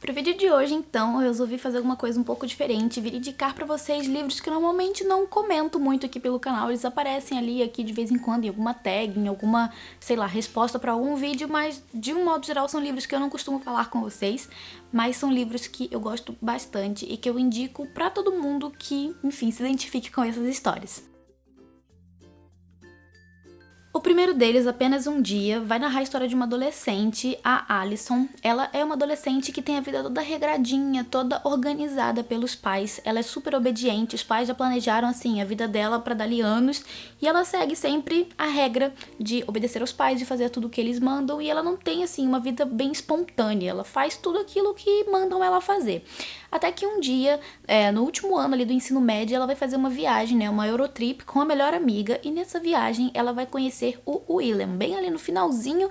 Pro vídeo de hoje, então, eu resolvi fazer alguma coisa um pouco diferente, vir indicar pra vocês livros que eu normalmente não comento muito aqui pelo canal. Eles aparecem ali, aqui de vez em quando, em alguma tag, em alguma, sei lá, resposta pra algum vídeo, mas de um modo geral são livros que eu não costumo falar com vocês, mas são livros que eu gosto bastante e que eu indico pra todo mundo que, enfim, se identifique com essas histórias. O primeiro deles, Apenas um Dia, vai narrar a história de uma adolescente, a Alison. Ela é uma adolescente que tem a vida toda regradinha, toda organizada pelos pais. Ela é super obediente, os pais já planejaram assim a vida dela pra dali anos e ela segue sempre a regra de obedecer aos pais, de fazer tudo o que eles mandam, e ela não tem assim uma vida bem espontânea, ela faz tudo aquilo que mandam ela fazer. Até que um dia, no último ano ali do ensino médio, ela vai fazer uma viagem, né, uma Eurotrip com a melhor amiga, e nessa viagem ela vai conhecer o William. Bem ali no finalzinho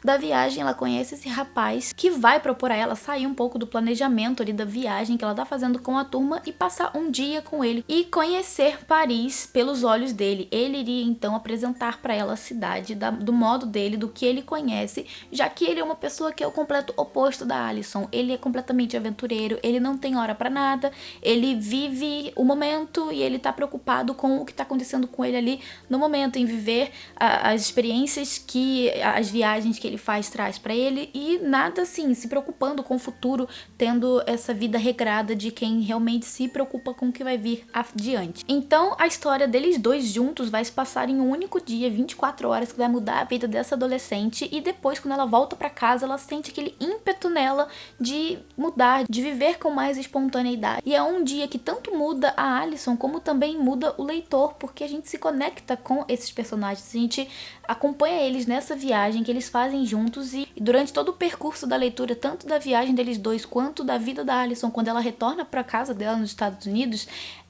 da viagem, ela conhece esse rapaz que vai propor a ela sair um pouco do planejamento ali da viagem que ela tá fazendo com a turma e passar um dia com ele e conhecer Paris pelos olhos dele. Ele iria então apresentar pra ela a cidade do modo dele, do que ele conhece, já que ele é uma pessoa que é o completo oposto da Alison. Ele é completamente aventureiro, ele não tem hora pra nada, ele vive o momento e ele tá preocupado com o que tá acontecendo com ele ali no momento, em viver as experiências que as viagens que ele traz pra ele, e nada assim, se preocupando com o futuro, tendo essa vida regrada de quem realmente se preocupa com o que vai vir adiante. Então a história deles dois juntos vai se passar em um único dia, 24 horas, que vai mudar a vida dessa adolescente, e depois, quando ela volta pra casa, ela sente aquele ímpeto nela de mudar, de viver com mais espontaneidade. E é um dia que tanto muda a Alison, como também muda o leitor, porque a gente se conecta com esses personagens, a gente acompanha eles nessa viagem que eles fazem juntos, e durante todo o percurso da leitura, tanto da viagem deles dois quanto da vida da Alison quando ela retorna para casa dela nos Estados Unidos,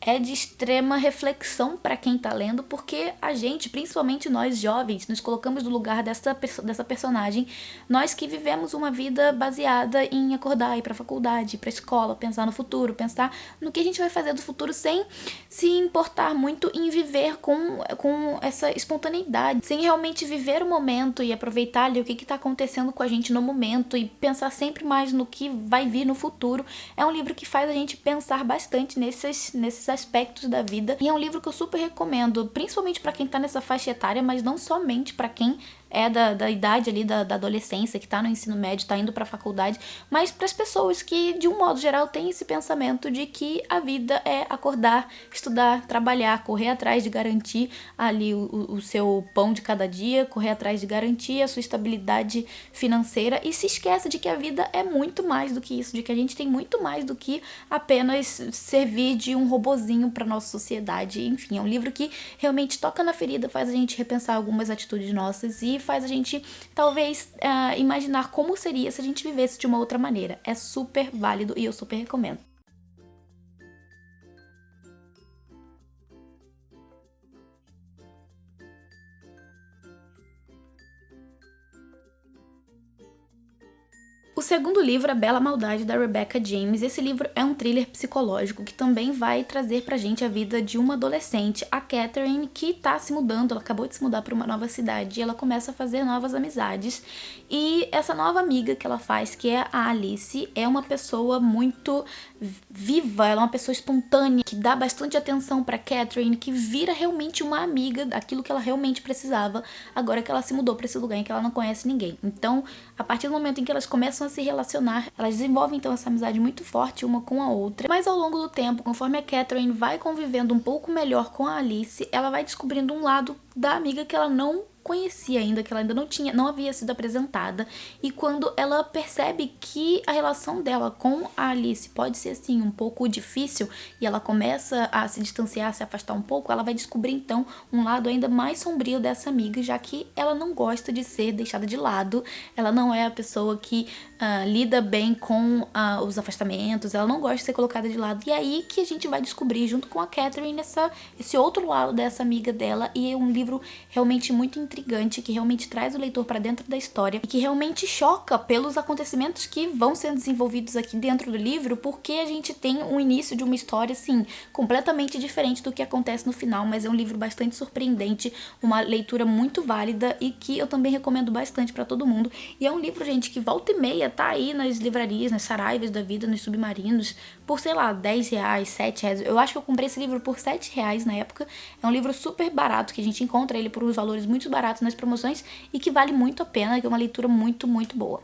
é de extrema reflexão para quem tá lendo, porque a gente, principalmente nós jovens, nos colocamos no lugar dessa personagem, nós que vivemos uma vida baseada em acordar, ir pra faculdade, ir pra escola, pensar no futuro, pensar no que a gente vai fazer do futuro sem se importar muito em viver com essa espontaneidade, sem realmente viver o momento e aproveitar ali o que tá acontecendo com a gente no momento e pensar sempre mais no que vai vir no futuro. É um livro que faz a gente pensar bastante nesses aspectos da vida, e é um livro que eu super recomendo, principalmente pra quem tá nessa faixa etária, mas não somente pra quem é da idade ali da adolescência, que tá no ensino médio, tá indo pra faculdade, mas pras pessoas que, de um modo geral, têm esse pensamento de que a vida é acordar, estudar, trabalhar, correr atrás de garantir ali o seu pão de cada dia, correr atrás de garantir a sua estabilidade financeira, e se esquece de que a vida é muito mais do que isso, de que a gente tem muito mais do que apenas servir de um robozinho pra nossa sociedade. Enfim, é um livro que realmente toca na ferida, faz a gente repensar algumas atitudes nossas e faz a gente, talvez, imaginar como seria se a gente vivesse de uma outra maneira. É super válido e eu super recomendo. O segundo livro, A Bela Maldade, da Rebecca James. Esse livro é um thriller psicológico que também vai trazer pra gente a vida de uma adolescente, a Catherine, que tá se mudando, ela acabou de se mudar pra uma nova cidade, e ela começa a fazer novas amizades, e essa nova amiga que ela faz, que é a Alice, é uma pessoa muito viva, ela é uma pessoa espontânea, que dá bastante atenção pra Catherine, que vira realmente uma amiga daquilo que ela realmente precisava, agora que ela se mudou pra esse lugar em que ela não conhece ninguém. Então, a partir do momento em que elas começam a se relacionar, elas desenvolvem então essa amizade muito forte uma com a outra, mas ao longo do tempo, conforme a Catherine vai convivendo um pouco melhor com a Alice, ela vai descobrindo um lado da amiga que ela não conhecia ainda, que ela ainda não havia sido apresentada, e quando ela percebe que a relação dela com a Alice pode ser assim um pouco difícil, e ela começa a se distanciar, se afastar um pouco, ela vai descobrir então um lado ainda mais sombrio dessa amiga, já que ela não gosta de ser deixada de lado, ela não é a pessoa que lida bem com os afastamentos, ela não gosta de ser colocada de lado, e é aí que a gente vai descobrir junto com a Catherine esse outro lado dessa amiga dela, e é um livro realmente muito interessante intrigante, que realmente traz o leitor pra dentro da história e que realmente choca pelos acontecimentos que vão sendo desenvolvidos aqui dentro do livro, porque a gente tem um início de uma história, assim, completamente diferente do que acontece no final, mas é um livro bastante surpreendente, uma leitura muito válida e que eu também recomendo bastante pra todo mundo. E é um livro, gente, que volta e meia tá aí nas livrarias, nas Saraivas da vida, nos Submarinos, por, sei lá, 10 reais, 7 reais. Eu acho que eu comprei esse livro por 7 reais na época. É um livro super barato, que a gente encontra ele por uns valores muito baratos nas promoções e que vale muito a pena, que é uma leitura muito, muito boa.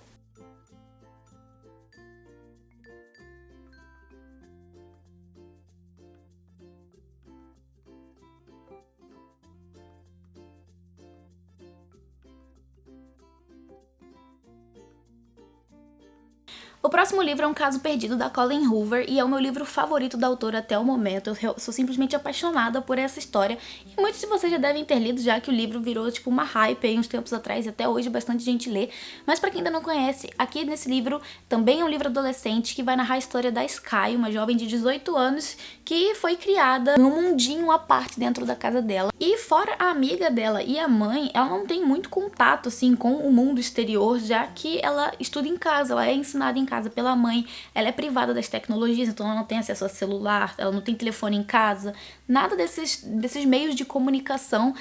O próximo livro é Um Caso Perdido, da Colleen Hoover, e é o meu livro favorito da autora até o momento. Eu sou simplesmente apaixonada por essa história, e muitos de vocês já devem ter lido, já que o livro virou tipo uma hype aí uns tempos atrás, e até hoje bastante gente lê. Mas pra quem ainda não conhece, aqui nesse livro também é um livro adolescente que vai narrar a história da Sky, uma jovem de 18 anos que foi criada num mundinho à parte dentro da casa dela. E fora a amiga dela e a mãe, ela não tem muito contato assim com o mundo exterior, já que ela estuda em casa, ela é ensinada em casa pela mãe, ela é privada das tecnologias, então ela não tem acesso a celular, ela não tem telefone em casa, nada desses meios de comunicação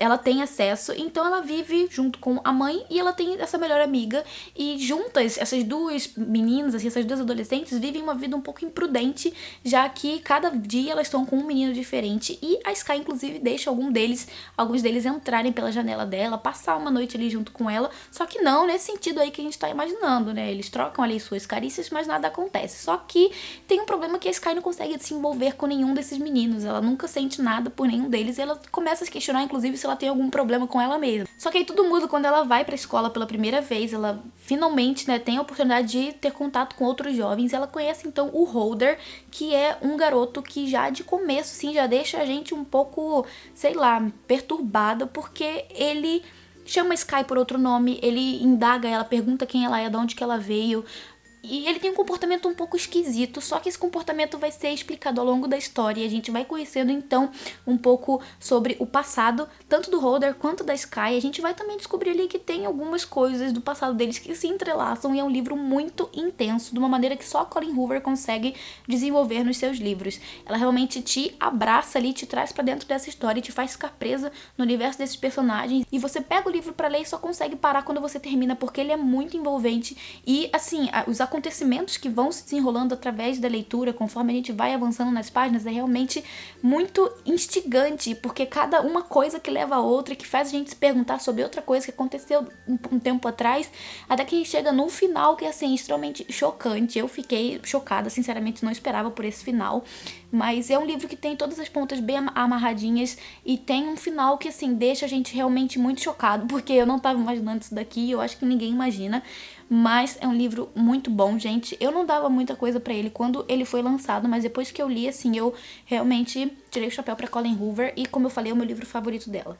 ela tem acesso, então ela vive junto com a mãe e ela tem essa melhor amiga, e juntas, essas duas meninas, assim, essas duas adolescentes, vivem uma vida um pouco imprudente, já que cada dia elas estão com um menino diferente, e a Sky inclusive deixa alguns deles entrarem pela janela dela, passar uma noite ali junto com ela, só que não nesse sentido aí que a gente tá imaginando, né, eles trocam ali suas carícias, mas nada acontece. Só que tem um problema, que a Sky não consegue se envolver com nenhum desses meninos, ela nunca sente nada por nenhum deles, e ela começa a se questionar, inclusive, se ela tem algum problema com ela mesma. Só que aí tudo muda quando ela vai pra escola pela primeira vez, ela finalmente, né, tem a oportunidade de ter contato com outros jovens, ela conhece então o Holder, que é um garoto que já de começo, assim, já deixa a gente um pouco, sei lá, perturbada, porque ele chama a Sky por outro nome, ele indaga ela, pergunta quem ela é, de onde que ela veio. E ele tem um comportamento um pouco esquisito, só que esse comportamento vai ser explicado ao longo da história e a gente vai conhecendo então um pouco sobre o passado, tanto do Holder quanto da Sky. A gente vai também descobrir ali que tem algumas coisas do passado deles que se entrelaçam, e é um livro muito intenso, de uma maneira que só a Colleen Hoover consegue desenvolver nos seus livros. Ela realmente te abraça ali, te traz pra dentro dessa história e te faz ficar presa no universo desses personagens, e você pega o livro pra ler e só consegue parar quando você termina, porque ele é muito envolvente e, assim, os acontecimentos que vão se desenrolando através da leitura, conforme a gente vai avançando nas páginas, é realmente muito instigante, porque cada uma coisa que leva a outra, que faz a gente se perguntar sobre outra coisa que aconteceu um tempo atrás, até que a gente chega no final, que é, assim, extremamente chocante. Eu fiquei chocada, sinceramente não esperava por esse final, mas é um livro que tem todas as pontas bem amarradinhas e tem um final que, assim, deixa a gente realmente muito chocado, porque eu não tava imaginando isso daqui, eu acho que ninguém imagina. Mas é um livro muito bom, gente. Eu não dava muita coisa pra ele quando ele foi lançado, mas depois que eu li, assim, eu realmente tirei o chapéu pra Colleen Hoover, e, como eu falei, é o meu livro favorito dela.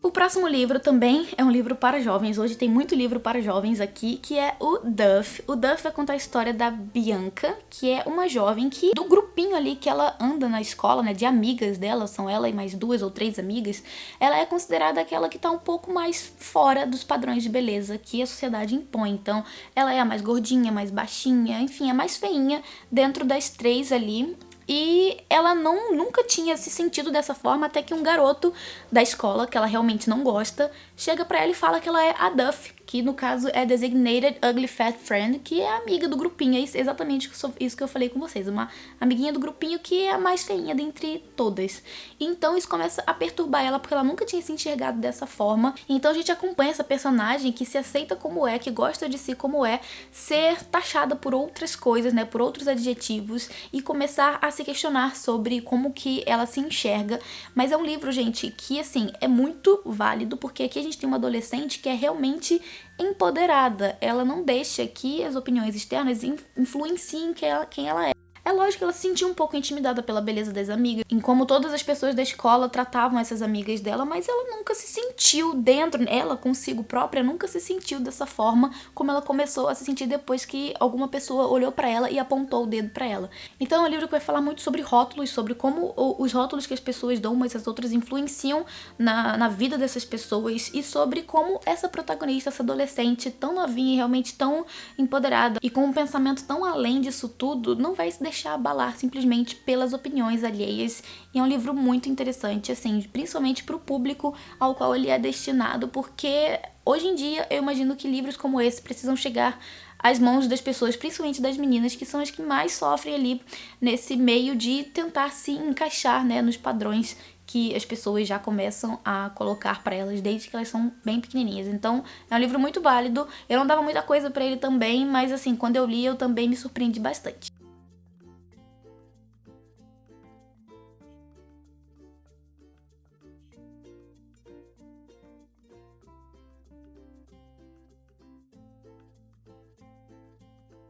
O próximo livro também é um livro para jovens. Hoje tem muito livro para jovens aqui, que é o Duff. O Duff vai contar a história da Bianca, que é uma jovem que, do grupinho ali que ela anda na escola, né, de amigas dela, são ela e mais 2 ou 3 amigas, ela é considerada aquela que tá um pouco mais fora dos padrões de beleza que a sociedade impõe. Então, ela é a mais gordinha, mais baixinha, enfim, a mais feinha dentro das 3 ali. E ela nunca tinha se sentido dessa forma, até que um garoto da escola, que ela realmente não gosta, chega pra ela e fala que ela é a Duff, que no caso é Designated Ugly Fat Friend, que é a amiga do grupinho. É exatamente isso que eu falei com vocês, uma amiguinha do grupinho que é a mais feinha dentre todas. Então isso começa a perturbar ela, porque ela nunca tinha se enxergado dessa forma. Então a gente acompanha essa personagem que se aceita como é, que gosta de si como é, ser taxada por outras coisas, né, por outros adjetivos, e começar a se questionar sobre como que ela se enxerga. Mas é um livro, gente, que, assim, é muito válido, porque aqui a gente tem uma adolescente que é realmente empoderada. Ela não deixa que as opiniões externas influenciem quem ela é. É lógico que ela se sentia um pouco intimidada pela beleza das amigas, em como todas as pessoas da escola tratavam essas amigas dela, mas ela nunca se sentiu dentro, ela consigo própria, nunca se sentiu dessa forma como ela começou a se sentir depois que alguma pessoa olhou pra ela e apontou o dedo pra ela. Então é um livro que vai falar muito sobre rótulos, sobre como os rótulos que as pessoas dão umas às outras influenciam na vida dessas pessoas e sobre como essa protagonista, essa adolescente tão novinha e realmente tão empoderada e com um pensamento tão além disso tudo, não vai se deixar abalar simplesmente pelas opiniões alheias. E é um livro muito interessante, assim, principalmente pro público ao qual ele é destinado, porque hoje em dia eu imagino que livros como esse precisam chegar às mãos das pessoas, principalmente das meninas, que são as que mais sofrem ali nesse meio de tentar se encaixar, né, nos padrões que as pessoas já começam a colocar pra elas desde que elas são bem pequenininhas. Então, é um livro muito válido. Eu não dava muita coisa pra ele também, mas assim, quando eu li, eu também me surpreendi bastante.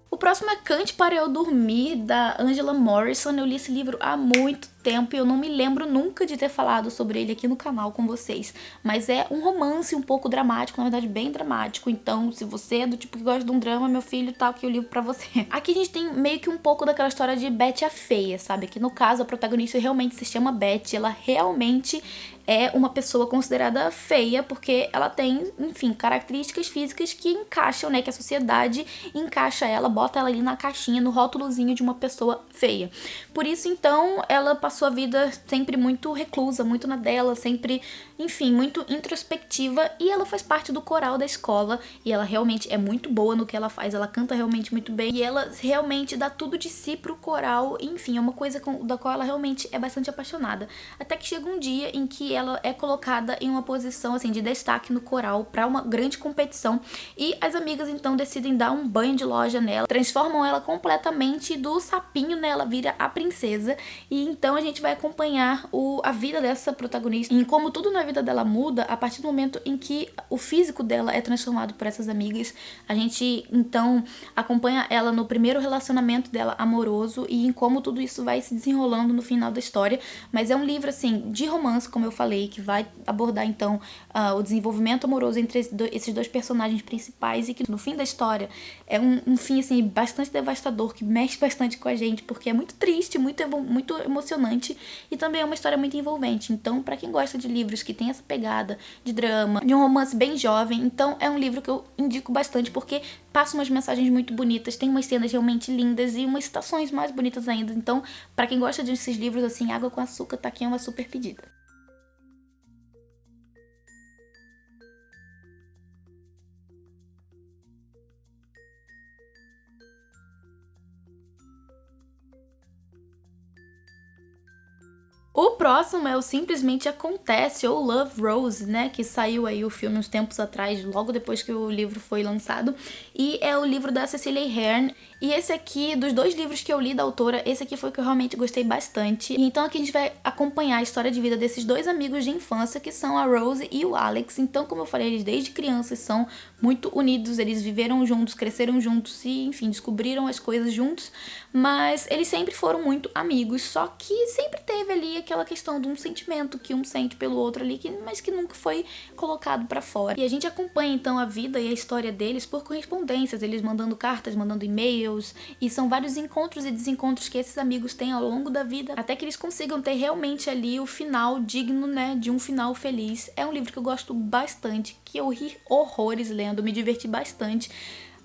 O próximo é Cante para Eu Dormir, da Angela Morrison. Eu li esse livro há muito tempo e eu não me lembro nunca de ter falado sobre ele aqui no canal com vocês. Mas é um romance um pouco dramático, na verdade bem dramático. Então, se você é do tipo que gosta de um drama, meu filho, tá aqui o livro pra você. Aqui a gente tem meio que um pouco daquela história de Betty a Feia, sabe? Que no caso a protagonista realmente se chama Betty, ela realmente é uma pessoa considerada feia porque ela tem, enfim, características físicas que encaixam, né, que a sociedade encaixa ela, bota ela ali na caixinha, no rótulozinho de uma pessoa feia. Por isso, então, ela passou a vida sempre muito reclusa, muito na dela, sempre, enfim, muito introspectiva, e ela faz parte do coral da escola, e ela realmente é muito boa no que ela faz, ela canta realmente muito bem, e ela realmente dá tudo de si pro coral, enfim, é uma coisa da qual ela realmente é bastante apaixonada. Até que chega um dia em que ela é colocada em uma posição assim de destaque no coral para uma grande competição e as amigas então decidem dar um banho de loja nela, transformam ela completamente do sapinho, né? Ela vira a princesa e então a gente vai acompanhar a vida dessa protagonista e como tudo na vida dela muda a partir do momento em que o físico dela é transformado por essas amigas. A gente então acompanha ela no primeiro relacionamento dela amoroso e em como tudo isso vai se desenrolando no final da história, mas é um livro assim de romance, como eu falei, que vai abordar então o desenvolvimento amoroso entre esses dois personagens principais e que no fim da história é um fim assim bastante devastador, que mexe bastante com a gente, porque é muito triste, muito emocionante e também é uma história muito envolvente. Então, pra quem gosta de livros que tem essa pegada de drama, de um romance bem jovem, então é um livro que eu indico bastante porque passa umas mensagens muito bonitas, tem umas cenas realmente lindas e umas citações mais bonitas ainda. Então, pra quem gosta desses livros assim, Água com Açúcar, tá aqui uma super pedida. O próximo é o Simplesmente Acontece, ou Love, Rose, né, que saiu aí o filme uns tempos atrás, logo depois que o livro foi lançado, e é o livro da Cecily Ahern, e esse aqui, dos dois livros que eu li da autora, esse aqui foi o que eu realmente gostei bastante, e então aqui a gente vai acompanhar a história de vida desses dois amigos de infância, que são a Rose e o Alex. Então, como eu falei, eles desde crianças são muito unidos, eles viveram juntos, cresceram juntos e, enfim, descobriram as coisas juntos, mas eles sempre foram muito amigos, só que sempre teve ali aquela questão de um sentimento que um sente pelo outro ali, mas que nunca foi colocado pra fora. E a gente acompanha então a vida e a história deles por correspondências, eles mandando cartas, mandando e-mails, e são vários encontros e desencontros que esses amigos têm ao longo da vida, até que eles consigam ter realmente ali o final digno, né, de um final feliz. É um livro que eu gosto bastante, que eu ri horrores lendo, me diverti bastante.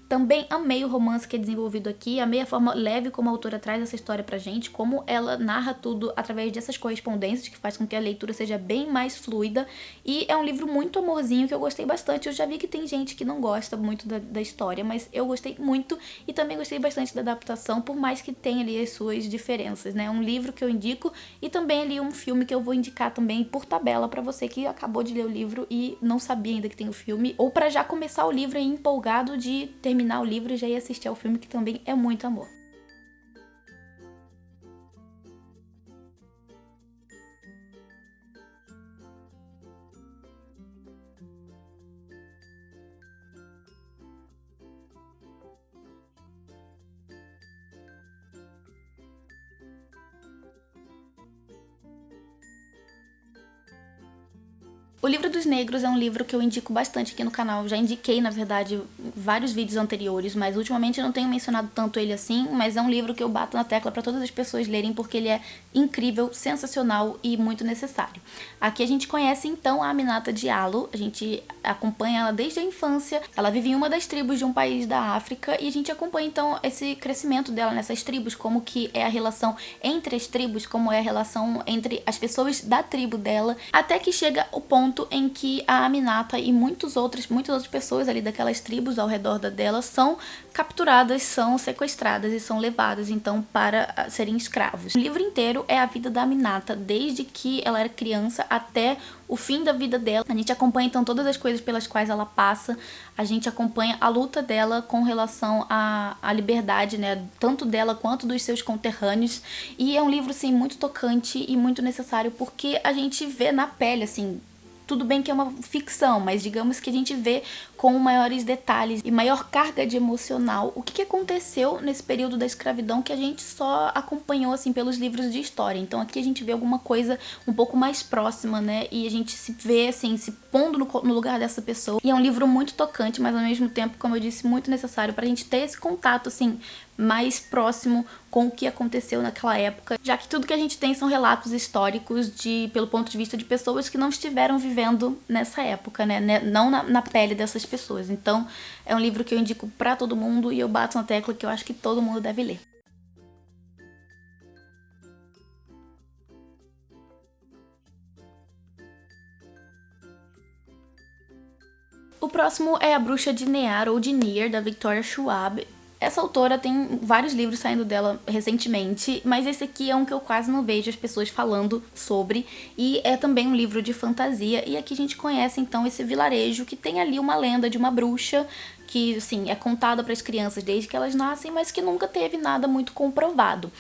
Também amei o romance que é desenvolvido aqui, amei a forma leve como a autora traz essa história pra gente, como ela narra tudo através dessas correspondências, que faz com que a leitura seja bem mais fluida, e é um livro muito amorzinho que eu gostei bastante. Eu já vi que tem gente que não gosta muito da história, mas eu gostei muito e também gostei bastante da adaptação, por mais que tenha ali as suas diferenças, né? É um livro que eu indico e também ali um filme que eu vou indicar também por tabela pra você que acabou de ler o livro e não sabia ainda que tem o filme, ou pra já começar o livro aí empolgado de terminar o livro e já ia assistir ao filme, que também é muito amor. O Livro dos Negros é um livro que eu indico bastante aqui no canal. Já indiquei, na verdade, vários vídeos anteriores, mas ultimamente eu não tenho mencionado tanto ele assim, mas é um livro que eu bato na tecla para todas as pessoas lerem porque ele é incrível, sensacional e muito necessário. Aqui a gente conhece então a Aminata Diallo, a gente acompanha ela desde a infância. Ela vive em uma das tribos de um país da África e a gente acompanha então esse crescimento dela nessas tribos, como que é a relação entre as tribos, como é a relação entre as pessoas da tribo dela, até que chega o ponto em que a Aminata e muitas outras pessoas ali daquelas tribos ao redor dela são capturadas, são sequestradas e são levadas então para serem escravos. O livro inteiro é a vida da Aminata, desde que ela era criança até o fim da vida dela. A gente acompanha então todas as coisas pelas quais ela passa, a gente acompanha a luta dela com relação à liberdade, né, tanto dela quanto dos seus conterrâneos, e é um livro assim muito tocante e muito necessário porque a gente vê na pele assim. Tudo bem que é uma ficção, mas digamos que a gente vê com maiores detalhes e maior carga de emocional o que aconteceu nesse período da escravidão que a gente só acompanhou assim pelos livros de história. Então aqui a gente vê alguma coisa um pouco mais próxima, né? E a gente se vê assim, se pondo no lugar dessa pessoa. E é um livro muito tocante, mas ao mesmo tempo, como eu disse, muito necessário pra gente ter esse contato assim mais próximo com o que aconteceu naquela época, já que tudo que a gente tem são relatos históricos pelo ponto de vista de pessoas que não estiveram vivendo nessa época, né? Não na pele dessas pessoas. Então, é um livro que eu indico pra todo mundo e eu bato na tecla que eu acho que todo mundo deve ler. O próximo é A Bruxa de Near, ou de Near, da Victoria Schwab. Essa autora tem vários livros saindo dela recentemente, mas esse aqui é um que eu quase não vejo as pessoas falando sobre, e é também um livro de fantasia, e aqui a gente conhece então esse vilarejo que tem ali uma lenda de uma bruxa que, assim, é contada para as crianças desde que elas nascem, mas que nunca teve nada muito comprovado.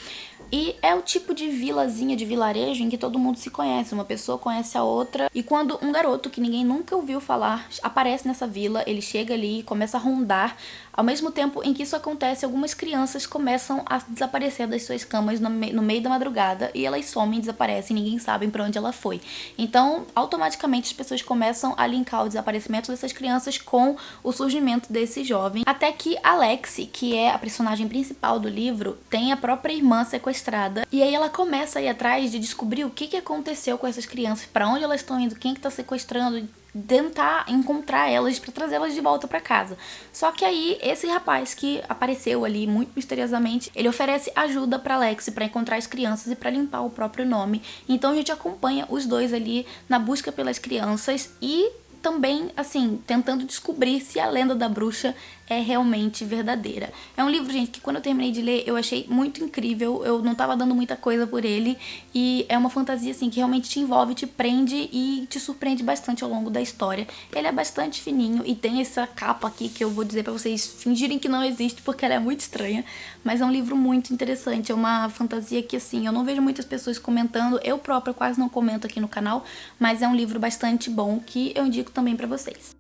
E é o tipo de vilazinha, de vilarejo em que todo mundo se conhece, uma pessoa conhece a outra, e quando um garoto que ninguém nunca ouviu falar aparece nessa vila, ele chega ali e começa a rondar. Ao mesmo tempo em que isso acontece, algumas crianças começam a desaparecer das suas camas no meio da madrugada e elas somem, desaparecem, ninguém sabe para onde ela foi. Então, automaticamente as pessoas começam a linkar o desaparecimento dessas crianças com o surgimento desse jovem, até que Alexi, que é a personagem principal do livro, tem a própria irmã sequestrada, e aí ela começa a ir atrás de descobrir o que aconteceu com essas crianças, para onde elas estão indo, quem que tá sequestrando, tentar encontrar elas para trazê-las de volta para casa. Só que aí esse rapaz que apareceu ali muito misteriosamente, ele oferece ajuda para Alexi para encontrar as crianças e para limpar o próprio nome. Então a gente acompanha os dois ali na busca pelas crianças e também, assim, tentando descobrir se a lenda da bruxa é realmente verdadeira. É um livro, gente, que quando eu terminei de ler, eu achei muito incrível, eu não tava dando muita coisa por ele, e é uma fantasia, assim, que realmente te envolve, te prende e te surpreende bastante ao longo da história. Ele é bastante fininho e tem essa capa aqui que eu vou dizer pra vocês fingirem que não existe, porque ela é muito estranha, mas é um livro muito interessante, é uma fantasia que, assim, eu não vejo muitas pessoas comentando, eu própria quase não comento aqui no canal, mas é um livro bastante bom que eu indico também pra vocês.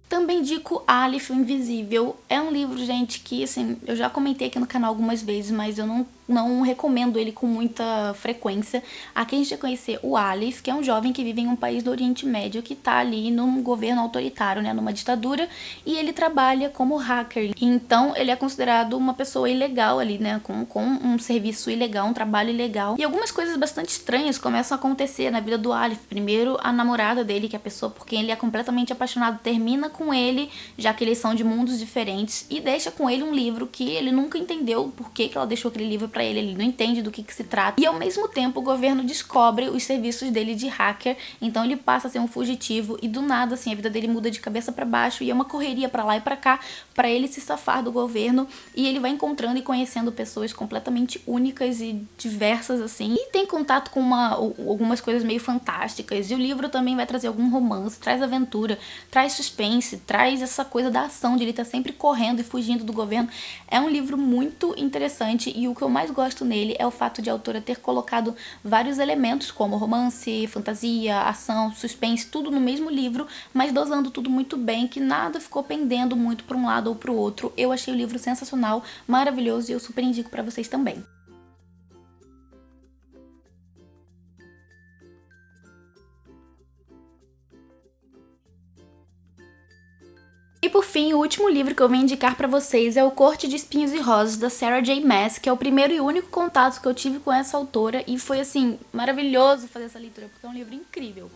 Também indico Alif, o Invisível. É um livro, gente, que, assim, eu já comentei aqui no canal algumas vezes, mas eu não recomendo ele com muita frequência. Aqui a gente vai conhecer o Alif, que é um jovem que vive em um país do Oriente Médio, que tá ali num governo autoritário, né, numa ditadura, e ele trabalha como hacker. Então, ele é considerado uma pessoa ilegal ali, né, com um serviço ilegal, um trabalho ilegal. E algumas coisas bastante estranhas começam a acontecer na vida do Alif. Primeiro, a namorada dele, que é a pessoa por quem ele é completamente apaixonado, termina com ele, já que eles são de mundos diferentes, e deixa com ele um livro que ele nunca entendeu por que ela deixou aquele livro pra ele não entende do que se trata. E ao mesmo tempo o governo descobre os serviços dele de hacker, então ele passa a ser um fugitivo e do nada, assim, a vida dele muda de cabeça pra baixo e é uma correria pra lá e pra cá pra ele se safar do governo, e ele vai encontrando e conhecendo pessoas completamente únicas e diversas, assim, e tem contato com algumas coisas meio fantásticas, e o livro também vai trazer algum romance, traz aventura, traz suspense, traz essa coisa da ação, de ele estar sempre correndo e fugindo do governo. É um livro muito interessante, e o que eu mais mais gosto nele é o fato de a autora ter colocado vários elementos como romance, fantasia, ação, suspense, tudo no mesmo livro, mas dosando tudo muito bem, que nada ficou pendendo muito para um lado ou para o outro. Eu achei o livro sensacional, maravilhoso e eu super indico para vocês também. E por fim, o último livro que eu venho indicar pra vocês é O Corte de Espinhos e Rosas, da Sarah J Maas, que é o primeiro e único contato que eu tive com essa autora e foi, assim, maravilhoso fazer essa leitura, porque é um livro incrível.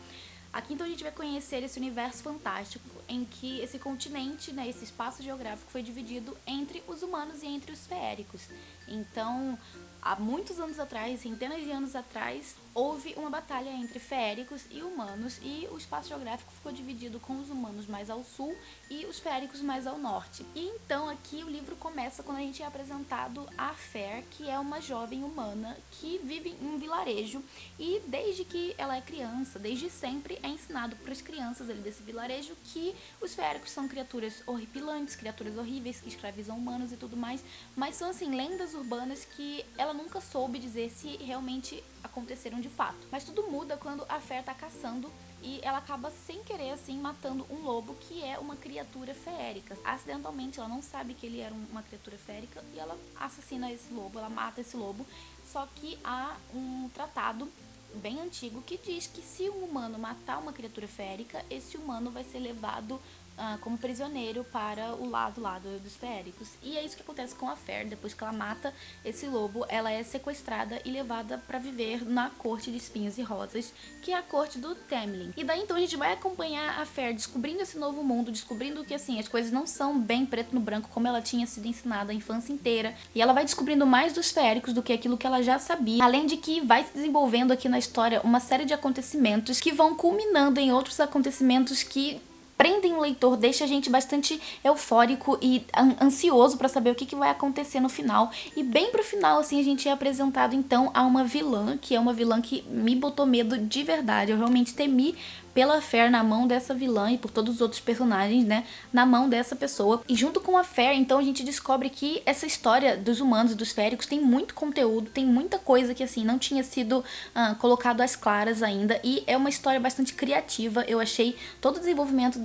Aqui então a gente vai conhecer esse universo fantástico em que esse continente, né, esse espaço geográfico foi dividido entre os humanos e entre os feéricos. Então, há muitos anos atrás, centenas de anos atrás, houve uma batalha entre feéricos e humanos e o espaço geográfico ficou dividido com os humanos mais ao sul e os feéricos mais ao norte. E então aqui o livro começa quando a gente é apresentado a Fer, que é uma jovem humana que vive em um vilarejo e desde que ela é criança, desde sempre é ensinado para as crianças ali desse vilarejo que os feéricos são criaturas horripilantes, criaturas horríveis que escravizam humanos e tudo mais, mas são assim lendas urbanas que ela nunca soube dizer se realmente aconteceram de fato. Mas tudo muda quando a Fer tá caçando e ela acaba sem querer assim matando um lobo que é uma criatura feérica. Acidentalmente ela não sabe que ele era uma criatura feérica e ela assassina esse lobo, ela mata esse lobo. Só que há um tratado bem antigo que diz que se um humano matar uma criatura feérica, esse humano vai ser levado como prisioneiro para o lado dos feéricos. E é isso que acontece com a Fer. Depois que ela mata esse lobo, ela é sequestrada e levada para viver na Corte de Espinhos e Rosas, que é a corte do Tamlin. E daí então a gente vai acompanhar a Fer descobrindo esse novo mundo, descobrindo que assim as coisas não são bem preto no branco como ela tinha sido ensinada a infância inteira. E ela vai descobrindo mais dos feéricos do que aquilo que ela já sabia. Além de que vai se desenvolvendo aqui na história uma série de acontecimentos que vão culminando em outros acontecimentos que prendem o leitor, deixa a gente bastante eufórico e ansioso pra saber o que vai acontecer no final. E bem pro final, assim, a gente é apresentado então a uma vilã, que é uma vilã que me botou medo de verdade. Eu realmente temi pela Fer na mão dessa vilã e por todos os outros personagens, né, na mão dessa pessoa. E junto com a Fer, então, a gente descobre que essa história dos humanos e dos féricos tem muito conteúdo, tem muita coisa que, assim, não tinha sido colocado às claras ainda. E é uma história bastante criativa. Eu achei todo o desenvolvimento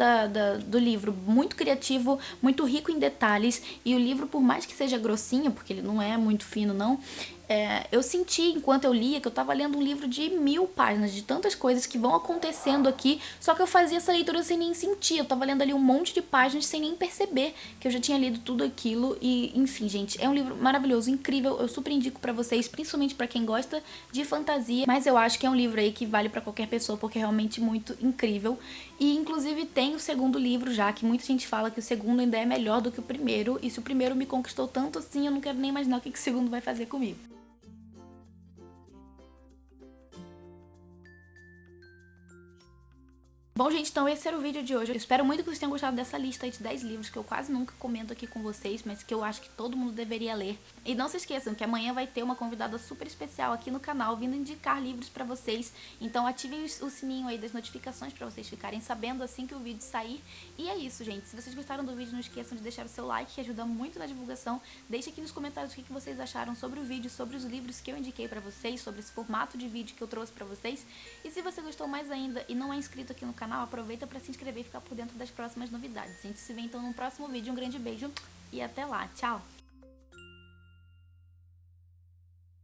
do livro muito criativo, muito rico em detalhes. E o livro, por mais que seja grossinho, porque ele não é muito fino, não, eu senti, enquanto eu lia, que eu tava lendo um livro de 1000 páginas, de tantas coisas que vão acontecendo aqui, só que eu fazia essa leitura sem nem sentir, eu tava lendo ali um monte de páginas sem nem perceber que eu já tinha lido tudo aquilo e, enfim, gente, é um livro maravilhoso, incrível, eu super indico pra vocês, principalmente pra quem gosta de fantasia, mas eu acho que é um livro aí que vale pra qualquer pessoa, porque é realmente muito incrível. E, inclusive, tem o segundo livro já, que muita gente fala que o segundo ainda é melhor do que o primeiro, e se o primeiro me conquistou tanto assim, eu não quero nem imaginar o que o segundo vai fazer comigo. Bom, gente, então esse era o vídeo de hoje. Eu espero muito que vocês tenham gostado dessa lista aí de 10 livros que eu quase nunca comento aqui com vocês, mas que eu acho que todo mundo deveria ler. E não se esqueçam que amanhã vai ter uma convidada super especial aqui no canal, vindo indicar livros pra vocês. Então ativem o sininho aí das notificações pra vocês ficarem sabendo assim que o vídeo sair. E é isso, gente. Se vocês gostaram do vídeo, não esqueçam de deixar o seu like, que ajuda muito na divulgação. Deixe aqui nos comentários o que vocês acharam sobre o vídeo, sobre os livros que eu indiquei pra vocês, sobre esse formato de vídeo que eu trouxe pra vocês. E se você gostou mais ainda e não é inscrito aqui no canal, aproveita para se inscrever e ficar por dentro das próximas novidades. A gente se vê então no próximo vídeo. Um grande beijo e até lá. Tchau!